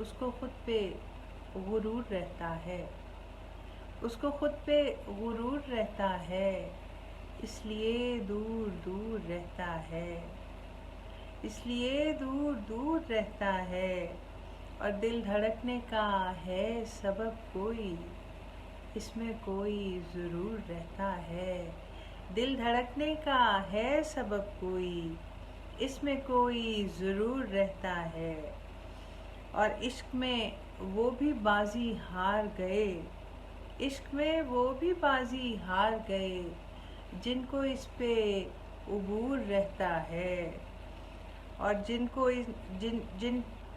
उसको खुद पे गुरूर रहता है, उसको खुद पे गुरूर रहता है, इसलिए दूर दूर रहता है, इसलिए दूर दूर रहता है। और दिल धड़कने का है सबब कोई, इसमें कोई ज़रूर रहता है। दिल धड़कने का है सबब कोई, इसमें कोई ज़रूर रहता है। और इश्क में वो भी बाजी हार गए, इश्क में वो भी बाजी हार गए, जिनको इस पे उबूर रहता है। और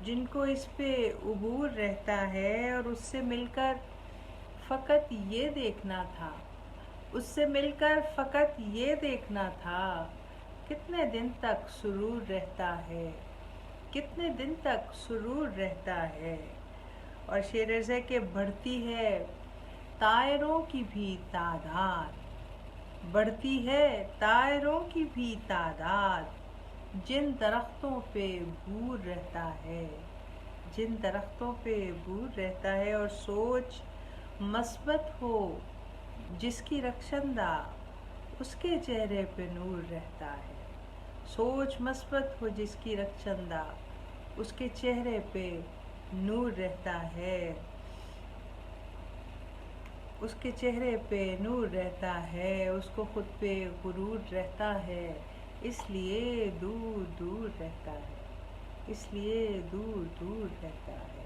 जिनको इस पे उबूर रहता है। और उससे मिलकर फ़कत ये देखना था, उससे मिलकर फ़कत ये देखना था, कितने दिन तक सुरूर रहता है, कितने दिन तक सुरूर रहता है। और शेर अर्ज़ है कि बढ़ती है तायरों की भी तादाद, बढ़ती है तायरों की भी तादाद, जिन दरख्तों पे बूर रहता है, जिन दरख्तों पे बूर रहता है। और सोच मस्बत हो जिसकी रक्षंदा, उसके चेहरे पे नूर रहता है। सोच मस्बत हो जिसकी रक्षंदा, उसके चेहरे पे नूर रहता है, उसके चेहरे पे नूर रहता है, उसको खुद पे गुरूर रहता है, इसलिए दूर दूर रहता है, इसलिए दूर दूर रहता है।